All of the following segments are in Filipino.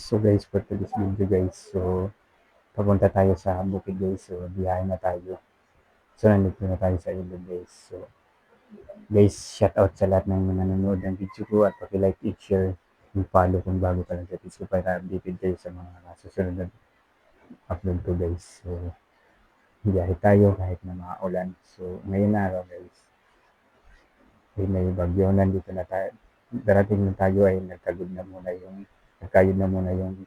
So guys, for today's video guys, so papunta tayo sa bukid guys, so biyahe na tayo. So nandito na tayo sa ilog guys. So guys, shout out sa lahat ng mga nanonood ng video ko at paki-like, share, and follow kung bago pa lang sa page ko para updated kayo sa mga susunod na upload ko guys. So biyahe tayo kahit na mga ulan. So ngayon na araw guys, ay may bagyo, nandito na tayo. Darating na tayo ay nagkayod na muna yung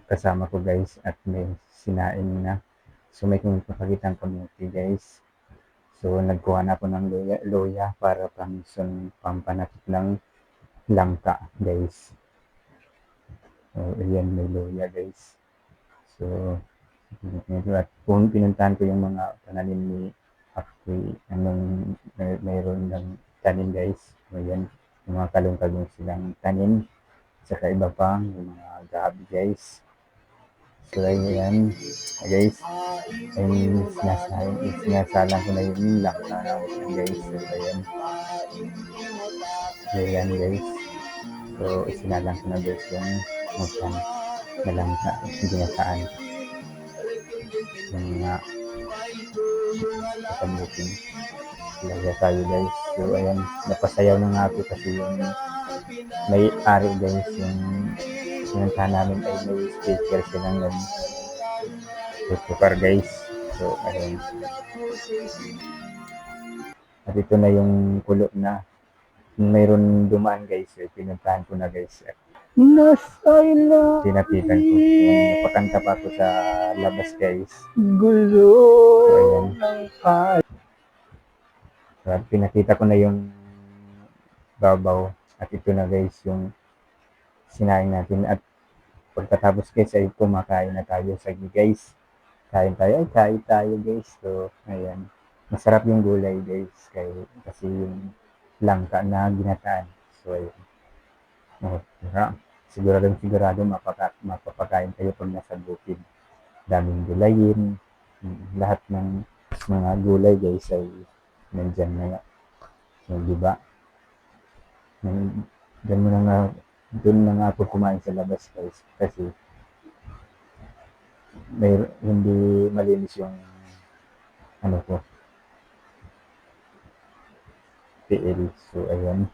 kasama ko guys at may sinain na. So may pakitang community guys. So nagkuha na ako ng loya para pampanakit ng langka guys. So ayan, may loya guys. So at kung pinuntahan ko yung mga pananim ni Akoy, mayroon ng tanim guys. So ayan, yung mga kalong-kalong silang tanim. Saka iba pa, yung mga gabi guys. So ayan guys, ayun, sinasalang ko na yung langka guys. So ayan guys, so isinalang ko na guys yung mutan na langka, ginasaan yung mga kasabukin. Talaga tayo guys. So ayan, napasayaw na nga ako kasi yung may ari guys, yung sinuntahan namin ay may speaker silang nag-tukar guys. So ayun, at ito na yung kulo na mayroon dumaan guys, pinuntahan ko na guys. Tinapitan ko. Yung napakanta pa ako sa labas guys. Gulo ng pag. So, pinakita ko na yung babaw. At ito na guys yung sinain natin. At pagkatapos guys ay kumakain na tayo. Sige guys, kain tayo guys. So ayan, masarap yung gulay guys kasi yung langka na ginataan. So ayan, sigurado mapapakain kayo pag nasa bukid. Daming gulayin, lahat ng mga gulay guys ay nandyan na nga. So diba, doon na nga ako kumain sa labas guys kasi hindi malinis yung ko, PL. So ayan,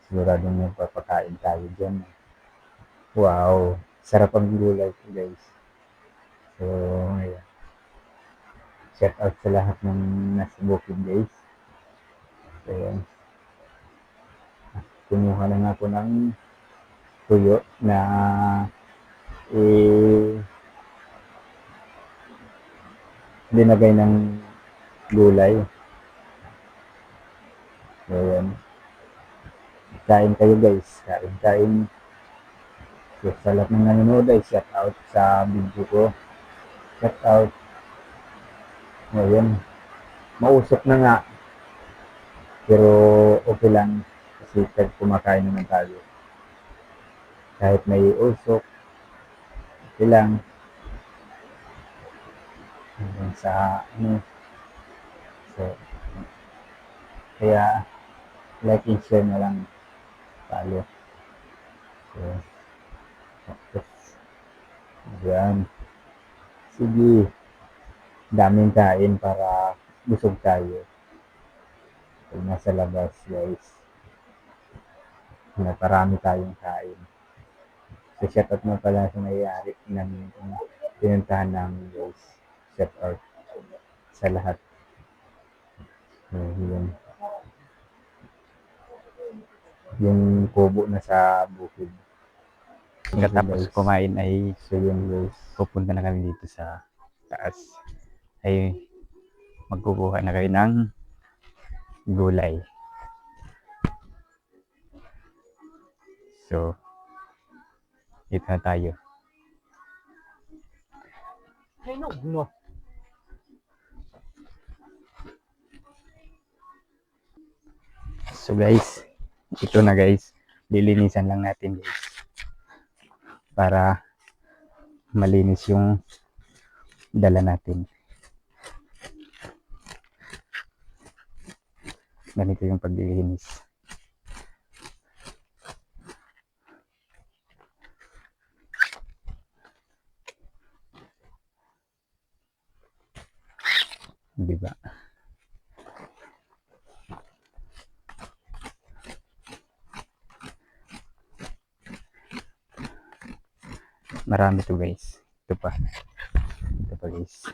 sigurado may papakain tayo dyan. Wow, sarap ang gulay ko guys. So ayan, shout out sa lahat ng nasa bukid guys. So ayan, kumuha na nga ako ng tuyo na dinagay ng gulay. So ayan, kain kayo guys, kain. So sa lahat ng nanonood ay shout out sa video ko. Shout out. Ayan, mausok na nga pero okay lang kasi kumakain naman tayo. Kahit may usok, okay lang. Hanggang sa so kaya like and share na lang tayo. So ayan, sige, daming kain para busog tayo pag nasa labas guys. Naparami tayong kain. So shout out na pala sa may-ari ng pinuntahan namin guys. Shout out sa lahat. Yun. Yung kubo na sa bukid. Pagkatapos kumain ay so yun guys, pupunta na kami dito sa taas. Ay magkukuha na kayo ng gulay. So dito na tayo. No. So guys, ito na guys, lilinisan lang natin guys para malinis yung dala natin. Ganito yung paglilinis. Di ba? Marami to guys. Ito pa guys.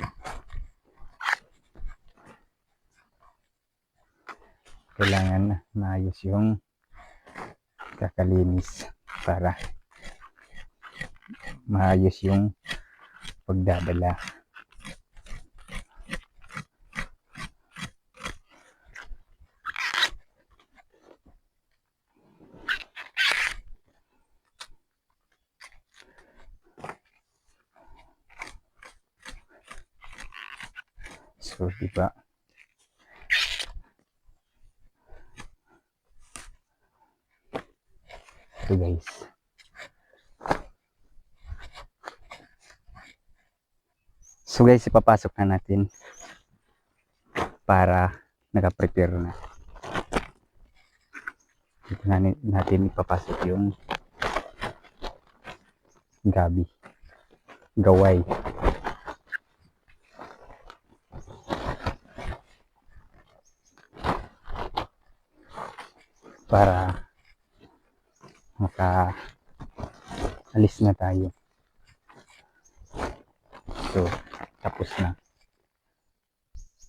Kailangan maayos yung kakalinis para maayos yung pagdadala. So, diba? Ito guys. So guys, ipapasok na natin para naka-prepare na. Dito na natin ipapasok yung gabi. Gaway. Para maka-alis na tayo. So, tapos na.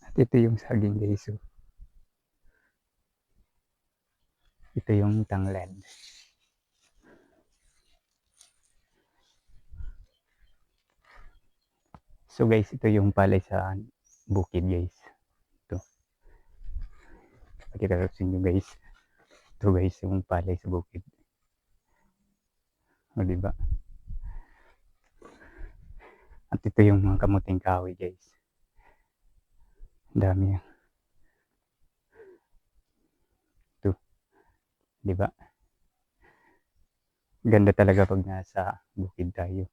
At ito yung saging guys. So, ito yung tanglad. So guys, ito yung palay sa bukid guys. Ito. Pakita ko sa inyo guys. Ito guys, yung palay sa bukid. O diba? At ito yung mga kamuting kahoy guys. Dami yan. Ito. Diba? Ganda talaga pag nasa bukid tayo.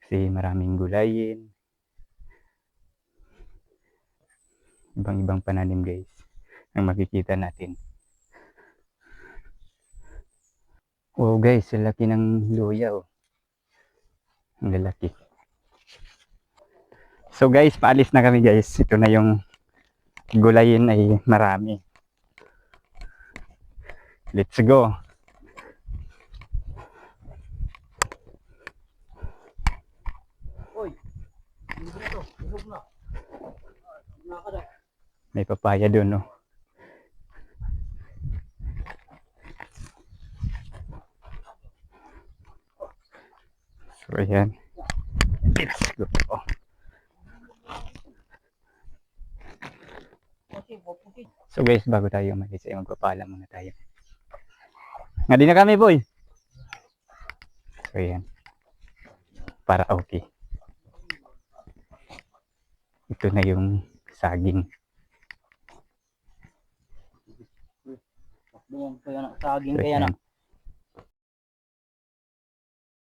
Kasi maraming gulayin. Ibang-ibang pananim guys. Ang makikita natin. Oh guys, laki ng luya oh. Ang lalaki. So guys, paalis na kami guys. Ito na yung gulayin ay marami. Let's go. May papaya doon, no? So, ayan. Let's go. Oh. So, guys, bago tayo umalis, ay magpapaalam muna tayo. Nga di na kami, boy. So, ayan. Para okay. Ito na yung saging. Saging kaya na.